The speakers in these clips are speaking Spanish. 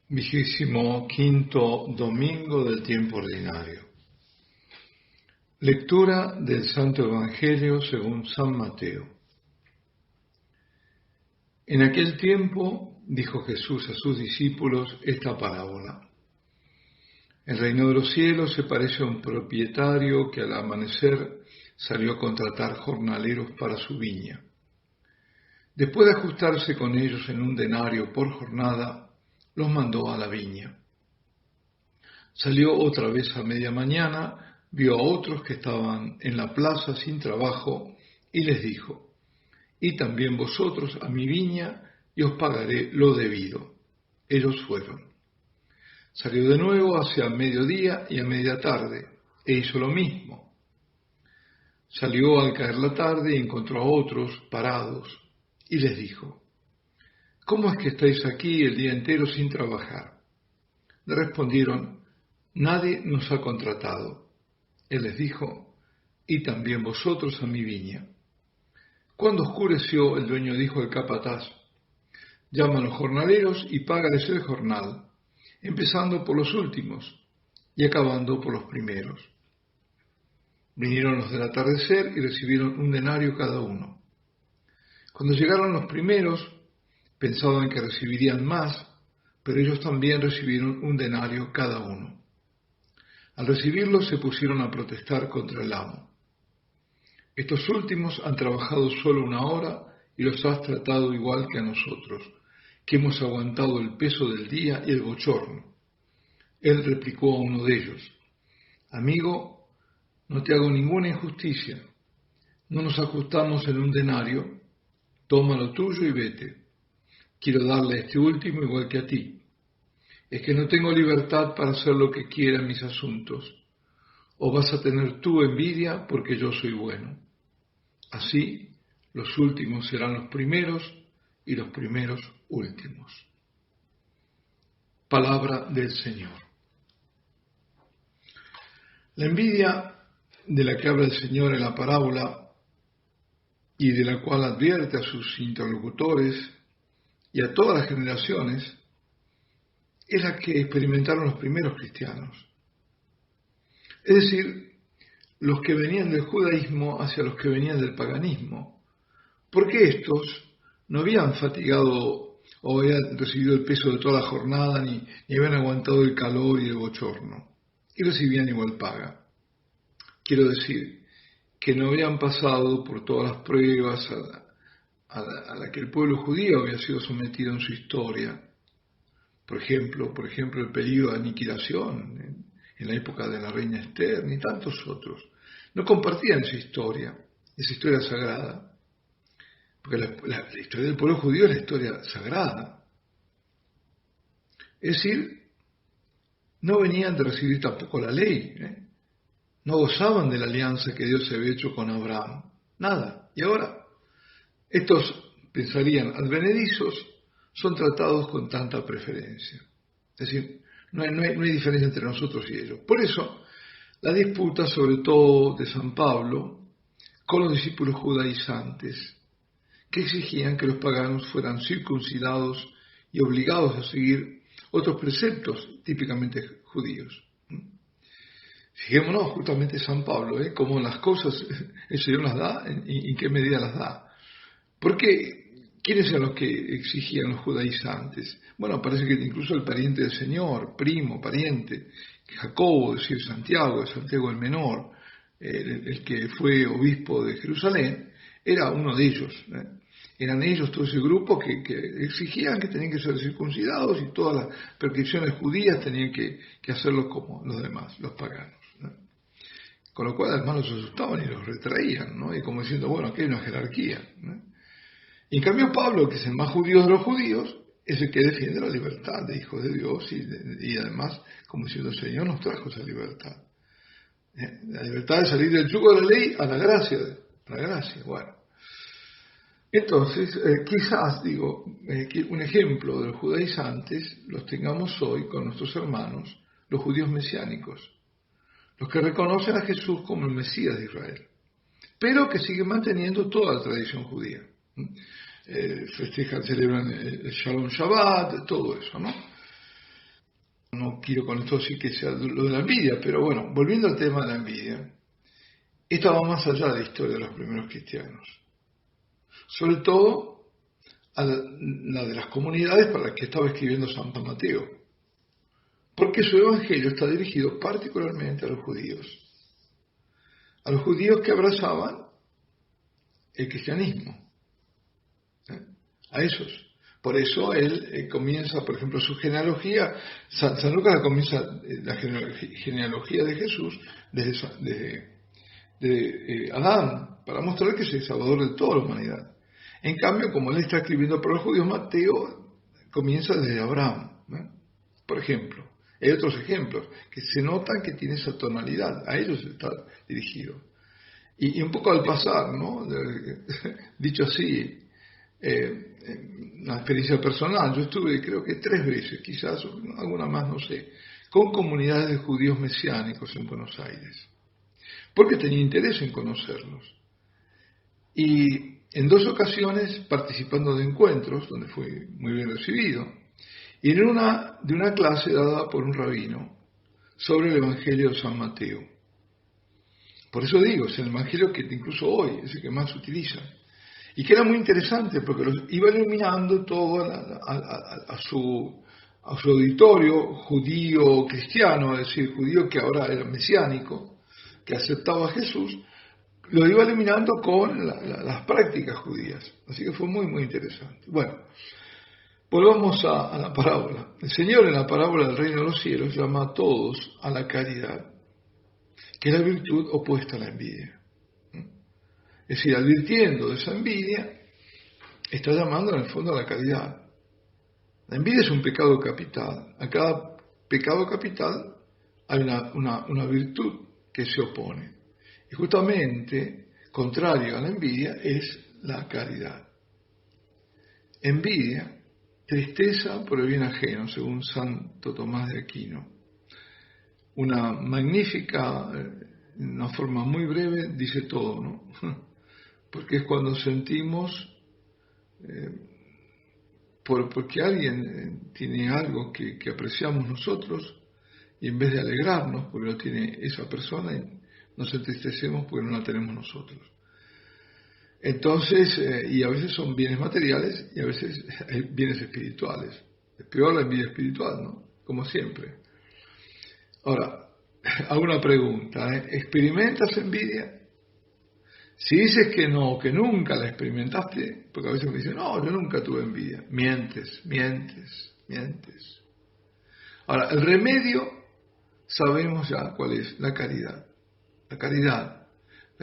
25º domingo del tiempo ordinario. Lectura del Santo Evangelio según San Mateo. En aquel tiempo dijo Jesús a sus discípulos esta parábola. El reino de los cielos se parece a un propietario que al amanecer salió a contratar jornaleros para su viña. Después de ajustarse con ellos en un denario por jornada, los mandó a la viña. Salió otra vez a media mañana, vio a otros que estaban en la plaza sin trabajo y les dijo: «Y también vosotros a mi viña y os pagaré lo debido». Ellos fueron. Salió de nuevo hacia mediodía y a media tarde e hizo lo mismo. Salió al caer la tarde y encontró a otros parados y les dijo: «¿Cómo es que estáis aquí el día entero sin trabajar?». Le respondieron: «Nadie nos ha contratado». Él les dijo: «Y también vosotros a mi viña». Cuando oscureció, el dueño dijo al capataz: «Llama a los jornaleros y págales el jornal, empezando por los últimos y acabando por los primeros». Vinieron los del atardecer y recibieron un denario cada uno. Cuando llegaron los primeros, pensaban que recibirían más, pero ellos también recibieron un denario cada uno. Al recibirlo se pusieron a protestar contra el amo. «Estos últimos han trabajado solo 1 hora y los has tratado igual que a nosotros, que hemos aguantado el peso del día y el bochorno». Él replicó a uno de ellos: «Amigo, no te hago ninguna injusticia. ¿No nos ajustamos en un denario? Toma lo tuyo y vete. Quiero darle a este último igual que a ti. ¿Es que no tengo libertad para hacer lo que quiera en mis asuntos? ¿O vas a tener tú envidia porque yo soy bueno?». Así, los últimos serán los primeros y los primeros últimos. Palabra del Señor. La envidia de la que habla el Señor en la parábola y de la cual advierte a sus interlocutores y a todas las generaciones, es la que experimentaron los primeros cristianos. Es decir, los que venían del judaísmo hacia los que venían del paganismo, porque estos no habían fatigado o habían recibido el peso de toda la jornada, ni habían aguantado el calor y el bochorno, y recibían igual paga. Quiero decir, que no habían pasado por todas las pruebas a la que el pueblo judío había sido sometido en su historia. Por ejemplo, el peligro de aniquilación en la época de la reina Esther, ni tantos otros. No compartían esa historia sagrada, porque la historia del pueblo judío es la historia sagrada. Es decir, no venían de recibir tampoco la ley, no gozaban de la alianza que Dios había hecho con Abraham, nada. Y ahora, estos pensarían advenedizos, son tratados con tanta preferencia. Es decir, no hay diferencia entre nosotros y ellos. Por eso, la disputa, sobre todo de San Pablo, con los discípulos judaizantes, que exigían que los paganos fueran circuncidados y obligados a seguir otros preceptos típicamente judíos. Fijémonos justamente San Pablo, cómo las cosas el Señor las da y en qué medida las da. Porque, ¿quiénes eran los que exigían los judaizantes? Bueno, parece que incluso el pariente del Señor, primo, pariente, Jacobo, es decir, Santiago el menor, el que fue obispo de Jerusalén, era uno de ellos. Eran ellos, todo ese grupo que exigían que tenían que ser circuncidados y todas las prescripciones judías tenían que hacerlos como los demás, los paganos. Con lo cual, además, los asustaban y los retraían, y como diciendo, bueno, aquí hay una jerarquía. Y en cambio Pablo, que es el más judío de los judíos, es el que defiende la libertad de hijos de Dios y además, como diciendo, el Señor nos trajo esa libertad. La libertad de salir del yugo de la ley a la gracia. Bueno. Entonces, quizás, que un ejemplo de los judaizantes los tengamos hoy con nuestros hermanos, los judíos mesiánicos, los que reconocen a Jesús como el Mesías de Israel, pero que siguen manteniendo toda la tradición judía. Celebran el Shalom Shabbat, todo eso, ¿no? No quiero con esto decir que sea lo de la envidia, pero bueno, volviendo al tema de la envidia, esta va más allá de la historia de los primeros cristianos. Sobre todo a la de las comunidades para las que estaba escribiendo San Mateo, porque su evangelio está dirigido particularmente a los judíos que abrazaban el cristianismo, a esos. Por eso él comienza, por ejemplo, su genealogía, San Lucas comienza la genealogía de Jesús desde Adán, para mostrar que es el Salvador de toda la humanidad. En cambio, como él está escribiendo para los judíos, Mateo comienza desde Abraham, por ejemplo. Hay otros ejemplos que se notan que tiene esa tonalidad, a ellos está dirigido. Y un poco al pasar, ¿no? Dicho así, una experiencia personal, yo estuve creo que 3 veces, quizás alguna más, no sé, con comunidades de judíos mesiánicos en Buenos Aires, porque tenía interés en conocerlos. Y en 2 ocasiones participando de encuentros, donde fui muy bien recibido, y en una de una clase dada por un rabino sobre el Evangelio de San Mateo. Por eso digo, es el Evangelio que incluso hoy es el que más se utiliza. Y que era muy interesante porque los iba iluminando todo a su auditorio judío cristiano, es decir, judío que ahora era mesiánico, que aceptaba a Jesús, lo iba iluminando con las prácticas judías. Así que fue muy, muy interesante. Bueno, volvamos a la parábola. El Señor en la parábola del reino de los cielos llama a todos a la caridad, que es la virtud opuesta a la envidia. Es decir, advirtiendo de esa envidia, está llamando en el fondo a la caridad. La envidia es un pecado capital. A cada pecado capital hay una virtud que se opone. Y justamente, contrario a la envidia, es la caridad. Envidia, tristeza por el bien ajeno, según Santo Tomás de Aquino. Una magnífica, una forma muy breve, dice todo, ¿no? Porque es cuando sentimos, porque alguien tiene algo que apreciamos nosotros, y en vez de alegrarnos porque lo tiene esa persona, nos entristecemos porque no la tenemos nosotros. Entonces, y a veces son bienes materiales y a veces bienes espirituales. Es peor la envidia espiritual, ¿no? Como siempre. Ahora, hago una pregunta, ¿experimentas envidia? Si dices que no, que nunca la experimentaste, porque a veces me dicen, no, yo nunca tuve envidia. Mientes. Ahora, el remedio sabemos ya cuál es, la caridad. La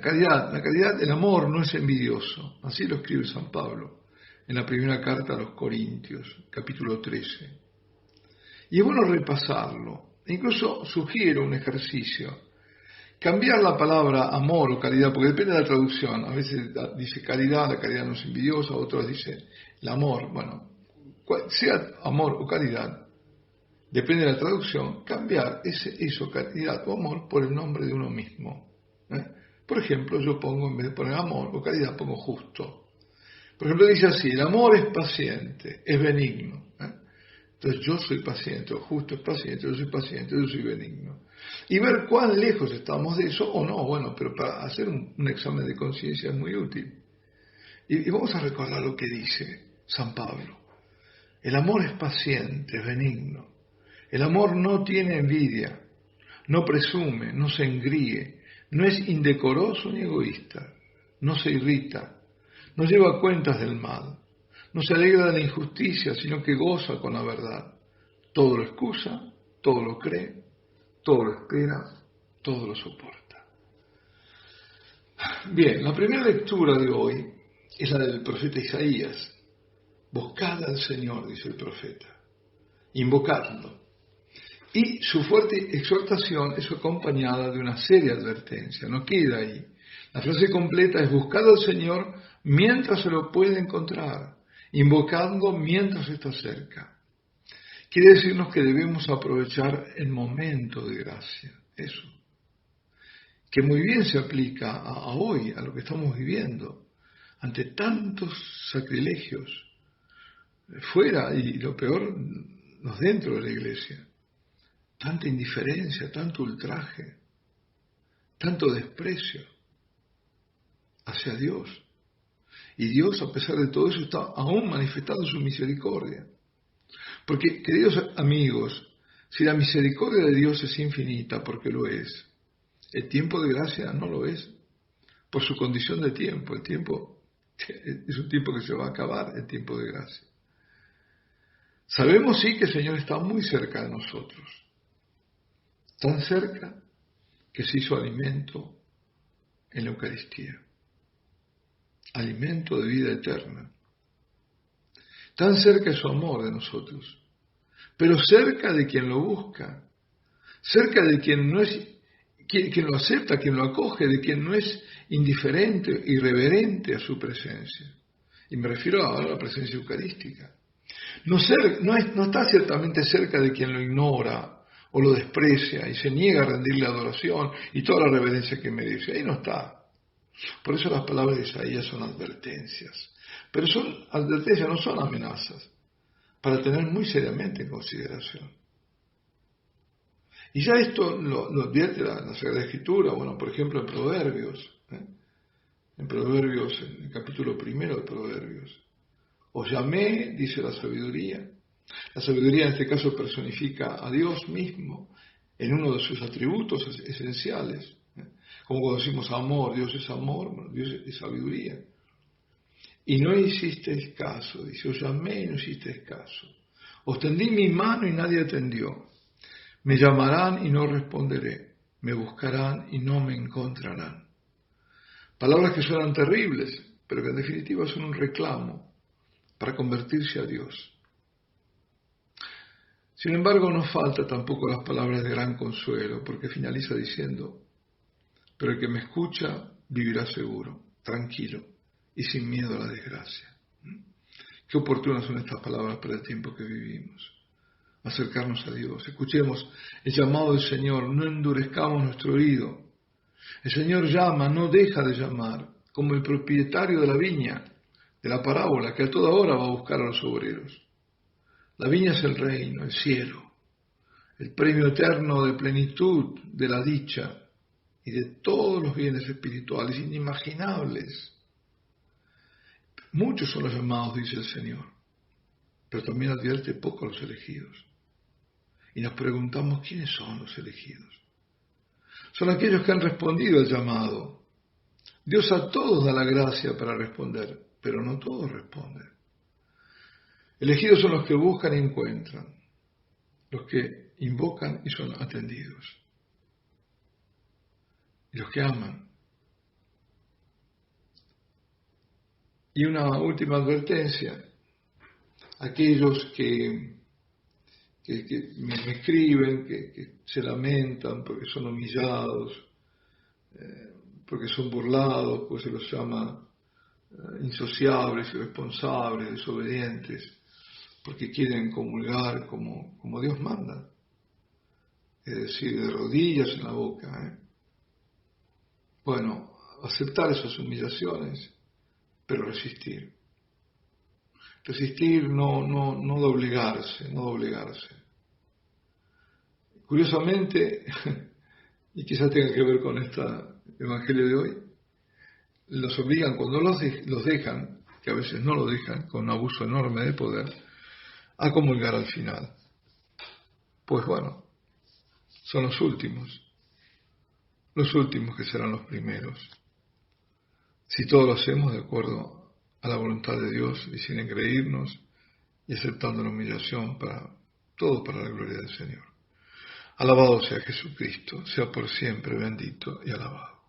caridad, el amor no es envidioso. Así lo escribe San Pablo en la primera carta a los Corintios, capítulo 13. Y es bueno repasarlo. Incluso sugiero un ejercicio. Cambiar la palabra amor o caridad, porque depende de la traducción. A veces dice caridad, la caridad no es envidiosa, otros dicen el amor. Bueno, sea amor o caridad, depende de la traducción, cambiar eso, caridad o amor, por el nombre de uno mismo. Por ejemplo, yo pongo, en vez de poner amor o caridad, pongo justo. Por ejemplo, dice así, el amor es paciente, es benigno. Entonces yo soy paciente, o justo es paciente, yo soy paciente, yo soy benigno. Y ver cuán lejos estamos de eso o no, bueno, pero para hacer un examen de conciencia es muy útil. Y vamos a recordar lo que dice San Pablo. El amor es paciente, es benigno. El amor no tiene envidia, no presume, no se engríe, no es indecoroso ni egoísta, no se irrita, no lleva cuentas del mal, no se alegra de la injusticia, sino que goza con la verdad. Todo lo excusa, todo lo cree, todo lo espera, todo lo soporta. Bien, la primera lectura de hoy es la del profeta Isaías. Buscad al Señor, dice el profeta, invocadlo. Y su fuerte exhortación es acompañada de una seria advertencia, no queda ahí. La frase completa es buscad al Señor mientras se lo puede encontrar, invocando mientras está cerca. Quiere decirnos que debemos aprovechar el momento de gracia, eso, que muy bien se aplica a hoy, a lo que estamos viviendo, ante tantos sacrilegios, fuera y lo peor, los dentro de la iglesia. tanta indiferencia, tanto ultraje, tanto desprecio hacia Dios. Y Dios, a pesar de todo eso, está aún manifestando su misericordia. Porque, queridos amigos, si la misericordia de Dios es infinita, porque lo es, el tiempo de gracia no lo es, por su condición de tiempo. El tiempo es un tiempo que se va a acabar, el tiempo de gracia. Sabemos sí que el Señor está muy cerca de nosotros, tan cerca que se hizo alimento en la Eucaristía, alimento de vida eterna. Tan cerca es su amor de nosotros, pero cerca de quien lo busca, cerca de quien no es, quien lo acepta, quien lo acoge, de quien no es indiferente, irreverente a su presencia. Y me refiero ahora a la presencia eucarística. No está ciertamente cerca de quien lo ignora o lo desprecia y se niega a rendirle adoración y toda la reverencia que merece. Ahí no está. Por eso las palabras de Isaías son advertencias. Pero son advertencias, no son amenazas, para tener muy seriamente en consideración. Y ya esto lo advierte la Sagrada Escritura, bueno, por ejemplo en Proverbios, en Proverbios, en el capítulo 1 de Proverbios. Os llamé, dice la sabiduría. La sabiduría en este caso personifica a Dios mismo en uno de sus atributos esenciales. Como cuando decimos amor, Dios es amor, Dios es sabiduría. Y no hicisteis caso, dice, os llamé y no hicisteis caso. Os tendí mi mano y nadie atendió. Me llamarán y no responderé. Me buscarán y no me encontrarán. Palabras que suenan terribles, pero que en definitiva son un reclamo para convertirse a Dios. Sin embargo, no falta tampoco las palabras de gran consuelo, porque finaliza diciendo, pero el que me escucha vivirá seguro, tranquilo y sin miedo a la desgracia. Qué oportunas son estas palabras para el tiempo que vivimos. Acercarnos a Dios, escuchemos el llamado del Señor, no endurezcamos nuestro oído. El Señor llama, no deja de llamar, como el propietario de la viña, de la parábola, que a toda hora va a buscar a los obreros. La viña es el reino, el cielo, el premio eterno de plenitud, de la dicha y de todos los bienes espirituales inimaginables. Muchos son los llamados, dice el Señor, pero también advierte poco a los elegidos. Y nos preguntamos, ¿quiénes son los elegidos? Son aquellos que han respondido al llamado. Dios a todos da la gracia para responder, pero no todos responden. Elegidos son los que buscan y encuentran, los que invocan y son atendidos, y los que aman. Y una última advertencia, aquellos que me escriben, que se lamentan porque son humillados, porque son burlados, pues se los llama insociables, irresponsables, desobedientes, porque quieren comulgar como Dios manda, es decir, de rodillas en la boca. Bueno, aceptar esas humillaciones, pero resistir. Resistir, no doblegarse. Curiosamente, y quizás tenga que ver con este evangelio de hoy, los obligan cuando los dejan, que a veces no lo dejan, con un abuso enorme de poder, a comulgar al final. Pues bueno, son los últimos que serán los primeros. Si todo lo hacemos de acuerdo a la voluntad de Dios y sin engreírnos y aceptando la humillación todo para la gloria del Señor. Alabado sea Jesucristo, sea por siempre bendito y alabado.